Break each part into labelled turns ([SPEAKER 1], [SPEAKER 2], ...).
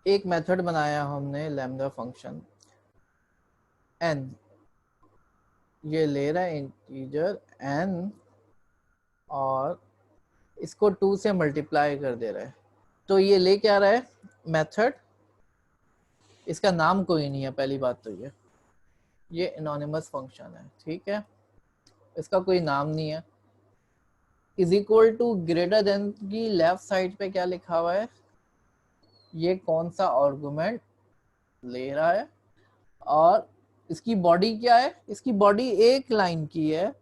[SPEAKER 1] एक मेथड बनाया हमने लैम्डा फंक्शन n, ये ले रहा है इंटीजर n और इसको 2 से मल्टीप्लाई कर दे रहा है। तो ये ले क्या रहा है मेथड, इसका नाम कोई नहीं है, पहली बात तो ये एनोनिमस फंक्शन है, ठीक है, इसका कोई नाम नहीं है। Is equal to greater than की लेफ्ट साइड पे क्या लिखा हुआ है, ये कौन सा आर्गुमेंट ले रहा है और इसकी बॉडी क्या है, इसकी बॉडी एक लाइन की है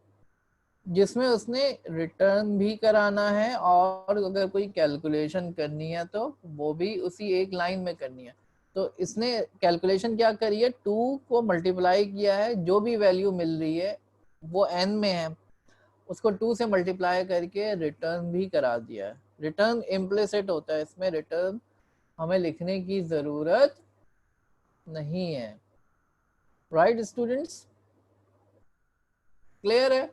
[SPEAKER 1] जिसमें उसने रिटर्न भी कराना है और अगर कोई कैलकुलेशन करनी है तो वो भी उसी एक लाइन में करनी है। तो इसने कैलकुलेशन क्या करी है, 2 को मल्टीप्लाई किया है, जो भी वैल्यू मिल रही है वो n में है, उसको 2 से मल्टीप्लाई करके रिटर्न भी करा दिया है। रिटर्न इम्प्लिसिट होता है, इसमें रिटर्न हमें लिखने की जरूरत नहीं है। राइट स्टूडेंट्स, क्लियर है?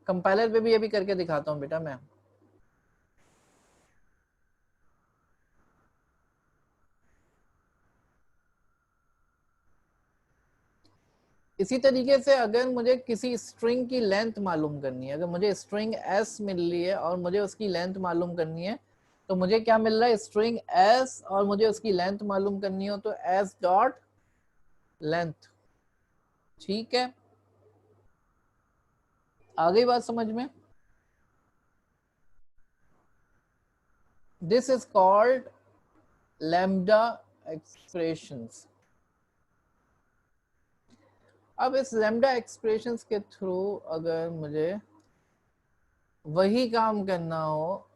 [SPEAKER 1] कंपाइलर पे भी ये भी करके दिखाता हूँ बेटा मैं। इसी तरीके से अगर मुझे किसी स्ट्रिंग की लेंथ मालूम करनी है, अगर मुझे स्ट्रिंग s मिल रही है और मुझे उसकी लेंथ मालूम करनी है, तो मुझे क्या मिल रहा है, स्ट्रिंग s और मुझे उसकी लेंथ मालूम करनी हो तो s डॉट लेंथ, ठीक है, आ गई बात समझ में? This is called lambda expressions. अब इस लैम्डा एक्सप्रेशंस के थ्रू अगर मुझे वही काम करना हो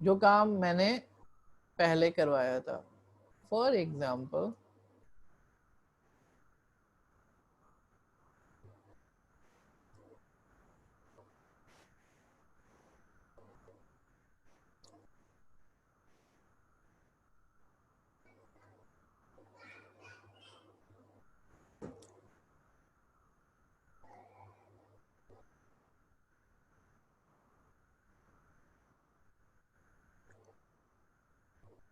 [SPEAKER 1] जो काम मैंने पहले करवाया था, फॉर एग्जाम्पल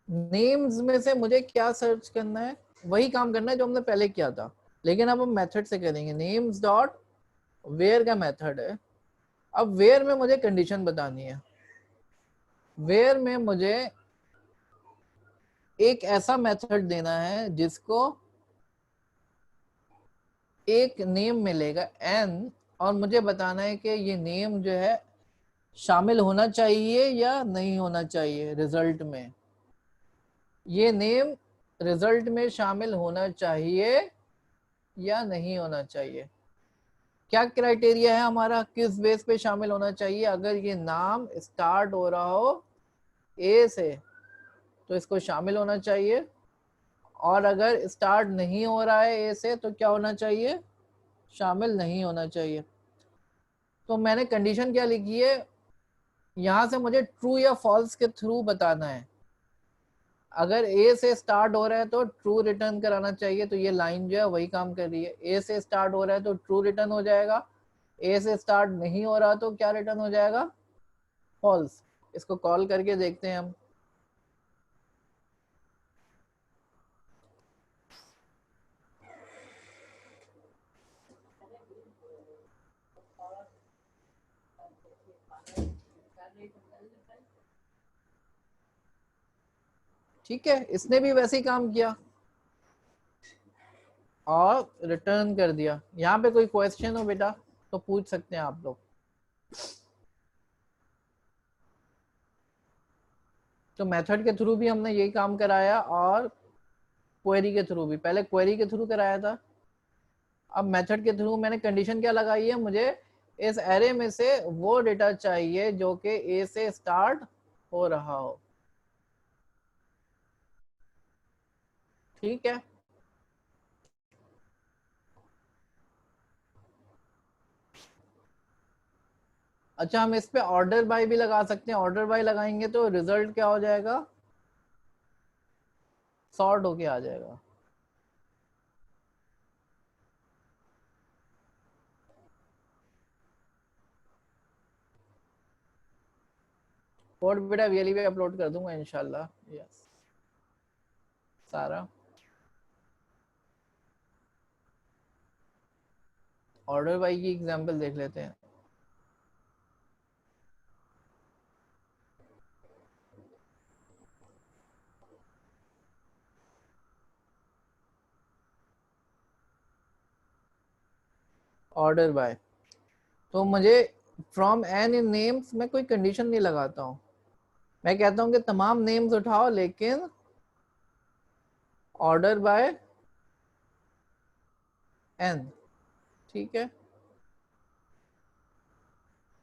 [SPEAKER 1] नेम्स में से मुझे क्या सर्च करना है, वही काम करना है जो हमने पहले किया था, लेकिन अब हम मेथड से करेंगे। नेम्स डॉट वेयर का मेथड है। अब वेयर में मुझे कंडीशन बतानी है, वेयर में मुझे एक ऐसा मेथड देना है जिसको एक नेम मिलेगा n और मुझे बताना है कि ये नेम जो है शामिल होना चाहिए या नहीं होना चाहिए रिजल्ट में, ये नेम रिजल्ट में शामिल होना चाहिए या नहीं होना चाहिए। क्या क्राइटेरिया है हमारा, किस बेस पे शामिल होना चाहिए, अगर ये नाम स्टार्ट हो रहा हो ए से तो इसको शामिल होना चाहिए, और अगर स्टार्ट नहीं हो रहा है ए से तो क्या होना चाहिए, शामिल नहीं होना चाहिए। तो मैंने कंडीशन क्या लिखी है, यहां से मुझे ट्रू या फॉल्स के थ्रू बताना है। अगर ए से स्टार्ट हो रहा है तो ट्रू रिटर्न कराना चाहिए, तो ये लाइन जो है वही काम कर रही है। ए से स्टार्ट हो रहा है तो ट्रू रिटर्न हो जाएगा, ए से स्टार्ट नहीं हो रहा तो क्या रिटर्न हो जाएगा, फॉल्स। इसको कॉल करके देखते हैं हम। ठीक है, इसने भी वैसे ही काम किया और रिटर्न कर दिया। यहाँ पे कोई क्वेश्चन हो बेटा तो पूछ सकते हैं आप लोग। तो मेथड के थ्रू भी हमने यही काम कराया और क्वेरी के थ्रू भी, पहले क्वेरी के थ्रू कराया था, अब मेथड के थ्रू मैंने कंडीशन क्या लगाई है, मुझे इस एरे में से वो डेटा चाहिए जो कि ए से स्टार्ट हो रहा हो, ठीक है। अच्छा, हम इस पे ऑर्डर बाय भी लगा सकते हैं, ऑर्डर बाय लगाएंगे तो रिजल्ट क्या हो जाएगा, सॉर्ट होके आ जाएगा। कोड बेटा वीएलई पे अपलोड कर दूंगा इंशाल्लाह। यस सारा ऑर्डर बाई की एग्जांपल देख लेते हैं। ऑर्डर बाय, तो मुझे फ्रॉम एन इन नेम्स में कोई कंडीशन नहीं लगाता हूँ, मैं कहता हूँ कि तमाम नेम्स उठाओ लेकिन ऑर्डर बाय एन। ठीक है,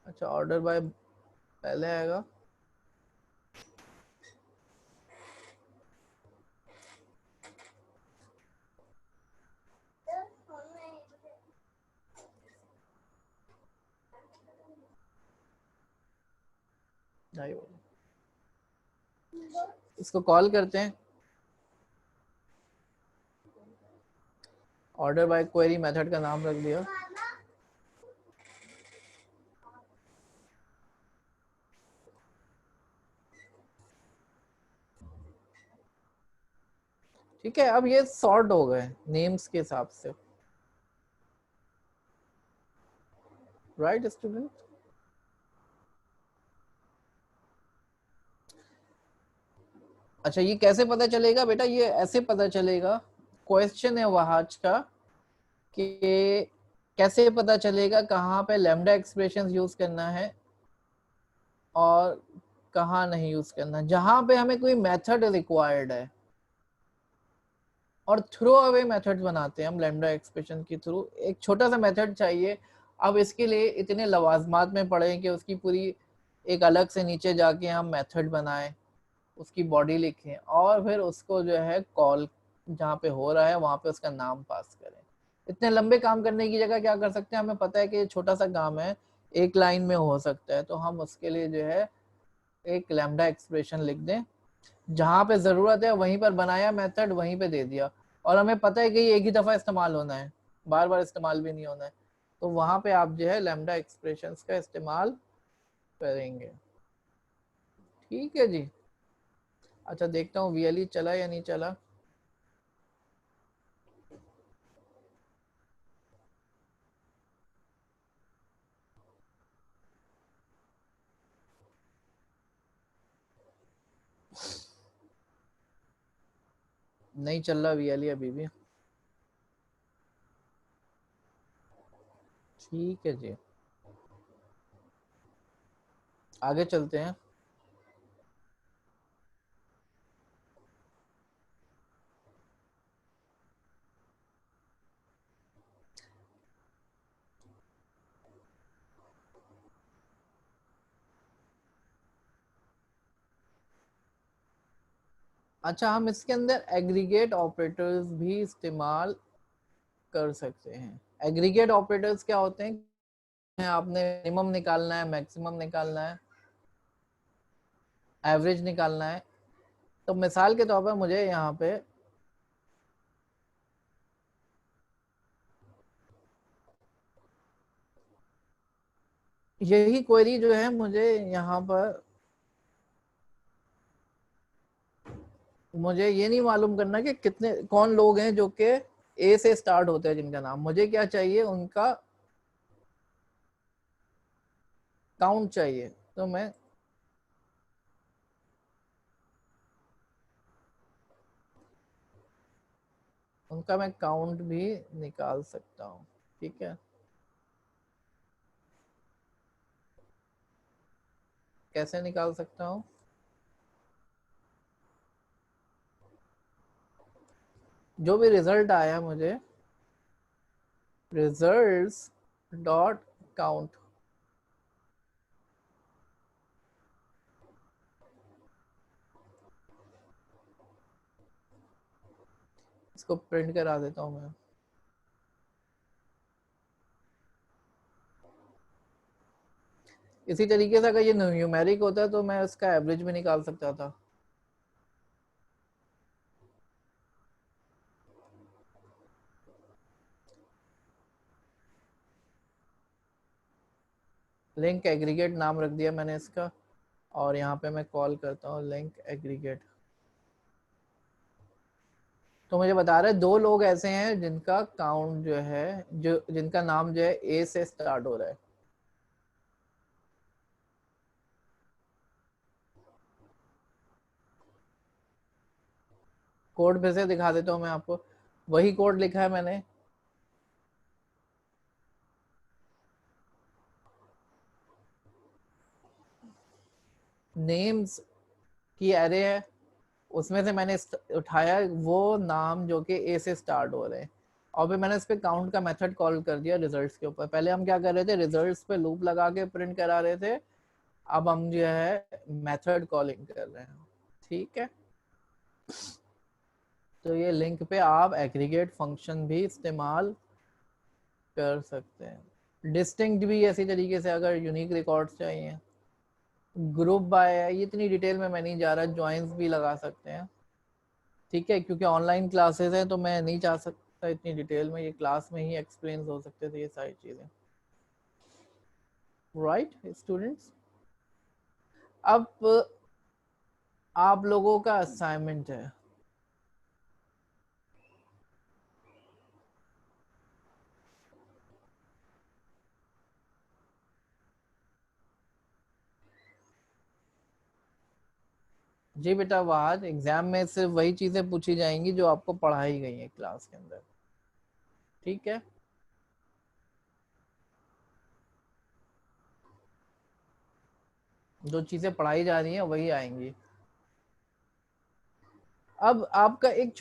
[SPEAKER 1] अच्छा ऑर्डर बाय पहले आएगा। इसको कॉल करते हैं, ऑर्डर बाय क्वेरी मेथड का नाम रख दिया। ठीक है, अब ये सॉर्ट हो गए नेम्स के हिसाब से, राइट स्टूडेंट। अच्छा ये कैसे पता चलेगा बेटा, ये ऐसे पता चलेगा, क्वेश्चन है वहाज का कि कैसे पता चलेगा कहाँ पे लैम्डा एक्सप्रेशन यूज करना है और कहाँ नहीं यूज करना। जहां पे हमें कोई मेथड रिक्वायर्ड है और थ्रो अवे मेथड बनाते हैं हम लैम्डा एक्सप्रेशन के थ्रू, एक छोटा सा मेथड चाहिए। अब इसके लिए इतने लवाजमात में पड़े कि उसकी पूरी एक अलग से नीचे जाके हम मेथड बनाएं, उसकी बॉडी लिखें और फिर उसको जो है कॉल जहाँ पे हो रहा है वहां पे उसका नाम पास करें। इतने लंबे काम करने की जगह क्या कर सकते हैं, हमें पता है कि ये छोटा सा काम है, एक लाइन में हो सकता है, तो हम उसके लिए जो है एक लैम्डा एक्सप्रेशन लिख दें, जहां पे जरूरत है वहीं पर बनाया मेथड, वहीं पे दे दिया, और हमें पता है कि ये एक ही दफा इस्तेमाल होना है, बार बार इस्तेमाल भी नहीं होना है, तो वहां पे आप जो है लैम्डा एक्सप्रेशंस का इस्तेमाल करेंगे। ठीक है जी। अच्छा देखता हूँ वीएलई चला या नहीं चला। नहीं चल रहा वीएलई अभी भी। ठीक है जी, आगे चलते हैं। अच्छा हम इसके अंदर एग्रीगेट ऑपरेटर्स भी इस्तेमाल कर सकते हैं। एग्रीगेट ऑपरेटर्स क्या होते हैं, आपने मिनिमम निकालना है, मैक्सिमम निकालना है, एवरेज निकालना है। तो मिसाल के तौर पर मुझे यहाँ पे यही क्वेरी जो है मुझे यहाँ पर, मुझे ये नहीं मालूम करना कि कितने कौन लोग हैं जो कि ए से स्टार्ट होते हैं जिनका नाम, मुझे क्या चाहिए, उनका काउंट चाहिए। तो मैं उनका मैं काउंट भी निकाल सकता हूँ। ठीक है, कैसे निकाल सकता हूँ, जो भी रिजल्ट आया मुझे, रिजल्ट्स डॉट काउंट, इसको प्रिंट करा देता हूँ मैं। इसी तरीके से अगर ये न्यूमेरिक होता तो मैं इसका एवरेज भी निकाल सकता था। लिंक एग्रीगेट नाम रख दिया मैंने इसका, और यहाँ पे मैं कॉल करता हूँ लिंक एग्रीगेट। तो मुझे बता रहे 2 लोग ऐसे हैं जिनका काउंट जो है, जो जिनका नाम जो है ए से स्टार्ट हो रहा है। कोड फिर से दिखा देता हूँ मैं आपको, वही कोड लिखा है मैंने। नेम्स की एरे है, उसमें से मैंने उठाया वो नाम जो कि ए से स्टार्ट हो रहे हैं, और फिर मैंने इस पे काउंट का मेथड कॉल कर दिया रिजल्ट्स के ऊपर। पहले हम क्या कर रहे थे, रिजल्ट्स पे लूप लगा के प्रिंट करा रहे थे, अब हम जो है मेथड कॉलिंग कर रहे हैं। ठीक है, तो ये लिंक पे आप एग्रीगेट फंक्शन भी इस्तेमाल कर सकते हैं। डिस्टिंक्ट भी ऐसी तरीके से, अगर यूनिक रिकॉर्ड्स चाहिए। ग्रुप बाय है, ये इतनी डिटेल में मैं नहीं जा रहा, ज्वाइंस भी लगा सकते हैं। ठीक है, क्योंकि ऑनलाइन क्लासेस हैं तो मैं नहीं जा सकता इतनी डिटेल में, ये क्लास में ही एक्सप्लेन हो सकते थे ये सारी चीज़ें। राइट स्टूडेंट्स, अब आप लोगों का असाइनमेंट है। जी बेटा, आज एग्जाम में सिर्फ वही चीज़ें पूछी जाएंगी जो आपको पढ़ाई गई है क्लास के अंदर। ठीक है, जो चीज़ें पढ़ाई जा रही हैं वही आएंगी। अब आपका एक